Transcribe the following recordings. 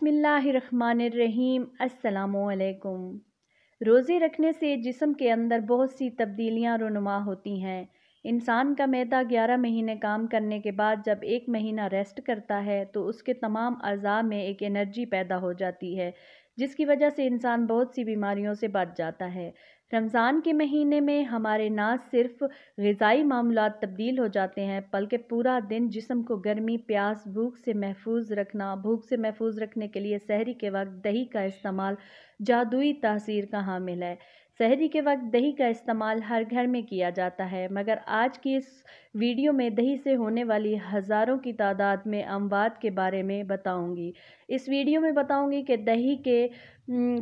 बिस्मिल्लाहिर्रहमानिर्रहीम। अस्सलामुअलैकुम। रोज़े रखने से जिस्म के अंदर बहुत सी तब्दीलियाँ रुनुमा होती हैं। इंसान का मैदा 11 महीने काम करने के बाद जब 1 महीना रेस्ट करता है तो उसके तमाम अज़ा में एक एनर्जी पैदा हो जाती है, जिसकी वजह से इंसान बहुत सी बीमारियों से बच जाता है। रमज़ान के महीने में हमारे ना सिर्फ ग़िज़ाई मामलात तब्दील हो जाते हैं, बल्कि पूरा दिन जिस्म को गर्मी, प्यास, भूख से महफूज रखने के लिए सहरी के वक्त दही का इस्तेमाल जादुई तासीर का हामिल है। सहरी के वक्त दही का इस्तेमाल हर घर में किया जाता है, मगर आज की इस वीडियो में दही से होने वाली हज़ारों की तादाद में अमवात के बारे में बताऊंगी। इस वीडियो में बताऊंगी कि दही के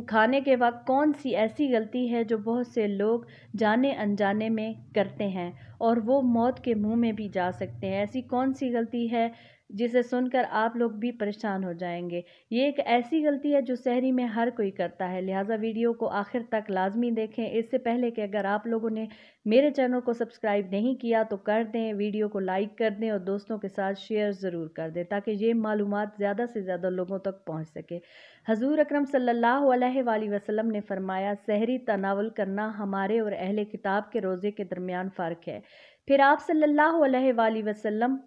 खाने के वक्त कौन सी ऐसी गलती है जो बहुत से लोग जाने अनजाने में करते हैं और वो मौत के मुंह में भी जा सकते हैं। ऐसी कौन सी गलती है जिसे सुनकर आप लोग भी परेशान हो जाएंगे। ये एक ऐसी गलती है जो सहरी में हर कोई करता है, लिहाजा वीडियो को आखिर तक लाजमी देखें। इससे पहले कि अगर आप लोगों ने मेरे चैनल को सब्सक्राइब नहीं किया तो कर दें, वीडियो को लाइक कर दें और दोस्तों के साथ शेयर ज़रूर कर दें ताकि ये मालूमात ज़्यादा से ज़्यादा लोगों तक पहुँच सके। हजूर अकरम सल्लल्लाहु अलैहि वसल्लम ने फरमाया, सहरी तनावुल करना हमारे और अहले किताब के रोज़े के दरमियान फ़र्क है। फिर आप सल्लल्लाहु अलैहि वसल्लम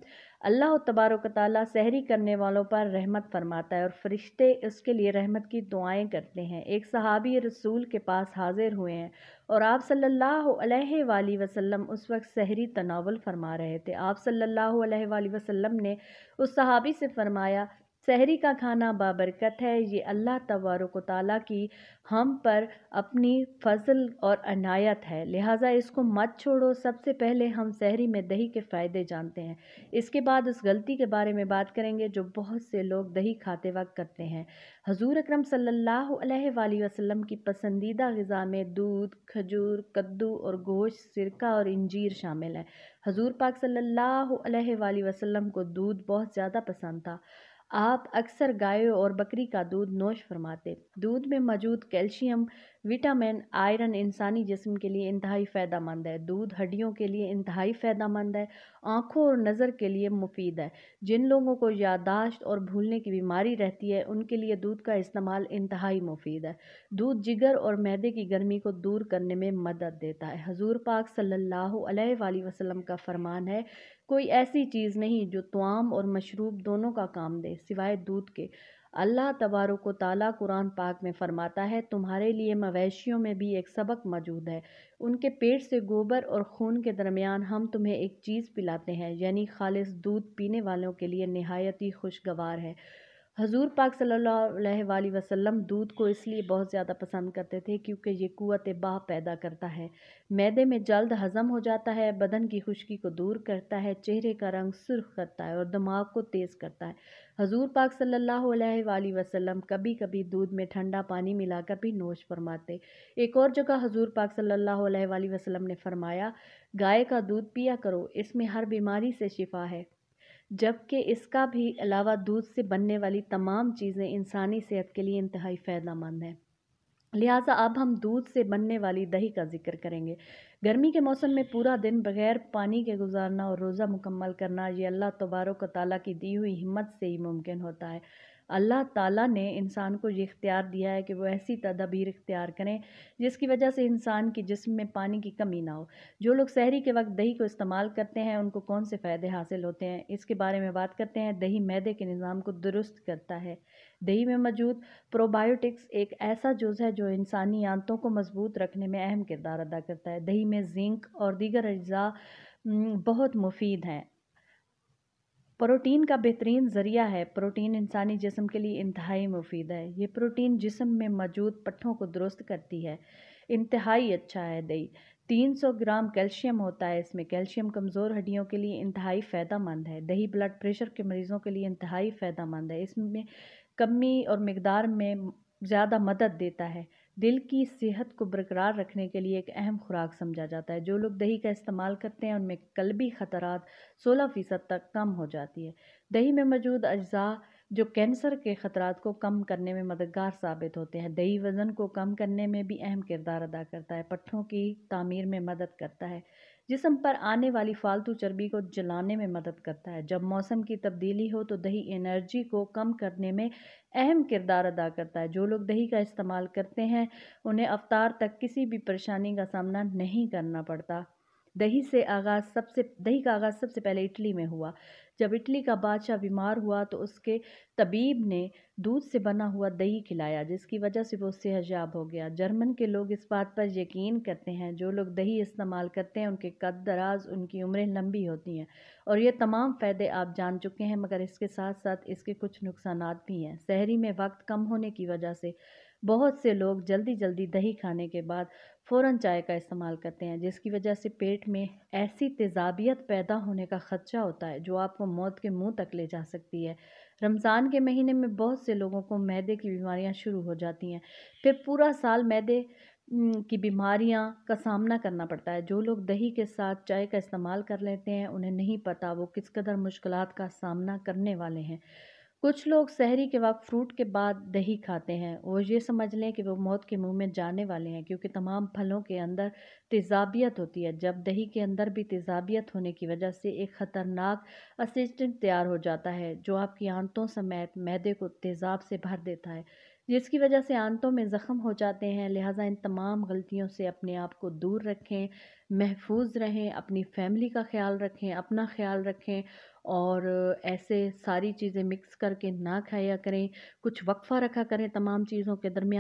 अल्लाह तबारक तआला सहरी करने वालों पर रहमत फरमाता है और फरिश्ते उसके लिए रहमत की दुआएं करते हैं। एक सहाबी रसूल के पास हाजिर हुए हैं और आप सल्लल्लाहु अलैहि वसल्लम उस वक्त सहरी तनावुल फरमा रहे थे। आप सल्लल्लाहु अलैहि वसल्लम ने उस सहाबी से फरमाया, सहरी का खाना बाबरकत है, ये अल्लाह तबारक तआला की हम पर अपनी फजल और अनायत है, लिहाजा इसको मत छोड़ो। सबसे पहले हम सहरी में दही के फ़ायदे जानते हैं, इसके बाद उस गलती के बारे में बात करेंगे जो बहुत से लोग दही खाते वक्त करते हैं। हजूर अकरम सल्लल्लाहु अलैहि वसल्लम की पसंदीदा ग़िज़ा में दूध, खजूर, कद्दू और गोश्त, सिरका और इंजीर शामिल है। हजूर पाक सल्लल्लाहु अलैहि वसल्लम को दूध बहुत ज़्यादा पसंद था। आप अक्सर गाय और बकरी का दूध नोश फरमाते। दूध में मौजूद कैल्शियम, विटामिन, आयरन इंसानी जिस्म के लिए इंतहाई फ़ायदेमंद है। दूध हड्डियों के लिए इंतहाई फ़ायदेमंद है, आँखों और नज़र के लिए मुफीद है। जिन लोगों को याददाश्त और भूलने की बीमारी रहती है उनके लिए दूध का इस्तेमाल इंतहाई मुफीद है। दूध जिगर और मैदे की गर्मी को दूर करने में मदद देता है। हजूर पाक सल्लल्लाहु अलैहि वसल्लम का फरमान है, कोई ऐसी चीज़ नहीं जो तुआम और मशरूब दोनों का काम दे सिवाय दूध के। अल्लाह तबारक व तआला कुरान पाक में फरमाता है, तुम्हारे लिए मवेशियों में भी एक सबक मौजूद है, उनके पेट से गोबर और खून के दरमियान हम तुम्हें एक चीज़ पिलाते हैं, यानी खालिस दूध पीने वालों के लिए नहायत ही खुशगवार है। हजूर पाक सल्लल्लाहु अलैहि वसल्लम दूध को इसलिए बहुत ज़्यादा पसंद करते थे क्योंकि ये क़ुव्वत बाह पैदा करता है, मैदे में जल्द हज़म हो जाता है, बदन की खुश्की को दूर करता है, चेहरे का रंग सुर्ख करता है और दिमाग को तेज़ करता है। हजूर पाक सल्लल्लाहु अलैहि वसल्लम कभी कभी दूध में ठंडा पानी मिलाकर भी नोश फरमाते। एक और जगह हजूर पाक सल्लल्लाहु अलैहि वसल्लम ने फरमाया, गाय का दूध पिया करो, इसमें हर बीमारी से शिफा है, जबकि इसका भी अलावा दूध से बनने वाली तमाम चीज़ें इंसानी सेहत के लिए इंतहाई फ़ायदेमंद हैं। लिहाजा अब हम दूध से बनने वाली दही का जिक्र करेंगे। गर्मी के मौसम में पूरा दिन बग़ैर पानी के गुजारना और रोज़ा मुकम्मल करना ये अल्लाह तबारक व तआला की दी हुई हिम्मत से ही मुमकिन होता है। अल्लाह ताला ने इंसान को ये इख्तियार दिया है कि वो ऐसी तदाबीर इख्तियार करें जिसकी वजह से इंसान की जिस्म में पानी की कमी ना हो। जो लोग सहरी के वक्त दही को इस्तेमाल करते हैं उनको कौन से फ़ायदे हासिल होते हैं, इसके बारे में बात करते हैं। दही मैदे के निज़ाम को दुरुस्त करता है। दही में मौजूद प्रोबायोटिक्स एक ऐसा जुज़ है जो इंसानी आंतों को मजबूत रखने में अहम किरदार अदा करता है। दही में जिंक और दीगर अज्जा बहुत मुफीद हैं। प्रोटीन का बेहतरीन ज़रिया है। प्रोटीन इंसानी जिस्म के लिए इंतहाई मुफीद है। ये प्रोटीन जिस्म में मौजूद पट्ठों को दुरुस्त करती है, इंतहाई अच्छा है। दही 300 ग्राम कैल्शियम होता है, इसमें कैल्शियम कमज़ोर हड्डियों के लिए इंतहाई फ़ायदेमंद है। दही ब्लड प्रेशर के मरीज़ों के लिए इंतहाई फ़ायदेमंद है, इसमें कमी और मिकदार में ज़्यादा मदद देता है। दिल की सेहत को बरकरार रखने के लिए एक अहम खुराक समझा जाता है। जो लोग दही का इस्तेमाल करते हैं उनमें कल्बी ख़तरात 16% तक कम हो जाती है। दही में मौजूद अज्जा जो कैंसर के ख़तरात को कम करने में मददगार साबित होते हैं। दही वज़न को कम करने में भी अहम किरदार अदा करता है, पट्ठों की तामीर में मदद करता है, जिस्म पर आने वाली फालतू चर्बी को जलाने में मदद करता है। जब मौसम की तब्दीली हो तो दही एनर्जी को कम करने में अहम किरदार अदा करता है। जो लोग दही का इस्तेमाल करते हैं उन्हें अवतार तक किसी भी परेशानी का सामना नहीं करना पड़ता। दही का आगाज़ सबसे पहले इटली में हुआ। जब इटली का बादशाह बीमार हुआ तो उसके तबीब ने दूध से बना हुआ दही खिलाया, जिसकी वजह से वो सेहतयाब हो गया। जर्मन के लोग इस बात पर यकीन करते हैं जो लोग दही इस्तेमाल करते हैं उनके कद दराज, उनकी उम्रें लंबी होती हैं। और ये तमाम फ़ायदे आप जान चुके हैं, मगर इसके साथ साथ इसके कुछ नुकसानात भी हैं। सहरी में वक्त कम होने की वजह से बहुत से लोग जल्दी जल्दी दही खाने के बाद फ़ौरन चाय का इस्तेमाल करते हैं, जिसकी वजह से पेट में ऐसी तेज़ाबियत पैदा होने का ख़दशा होता है जो आपको मौत के मुंह तक ले जा सकती है। रमज़ान के महीने में बहुत से लोगों को मैदे की बीमारियां शुरू हो जाती हैं, फिर पूरा साल मैदे की बीमारियां का सामना करना पड़ता है। जो लोग दही के साथ चाय का इस्तेमाल कर लेते हैं उन्हें नहीं पता वो किस कदर मुश्किलात का सामना करने वाले हैं। कुछ लोग सहरी के वक्त फ्रूट के बाद दही खाते हैं। वो ये समझ लें कि वो मौत के मुंह में जाने वाले हैं, क्योंकि तमाम फलों के अंदर तेज़ाबियत होती है। जब दही के अंदर भी तेज़ाबियत होने की वजह से एक ख़तरनाक असिस्टेंट तैयार हो जाता है जो आपकी आंतों समेत मैदे को तेज़ाब से भर देता है, जिसकी वजह से आंतों में ज़ख्म हो जाते हैं। लिहाजा इन तमाम गलतियों से अपने आप को दूर रखें, महफूज रहें, अपनी फैमिली का ख्याल रखें, अपना ख्याल रखें और ऐसे सारी चीज़ें मिक्स करके ना खाया करें। कुछ वक्फ़ा रखा करें तमाम चीज़ों के दरमियान।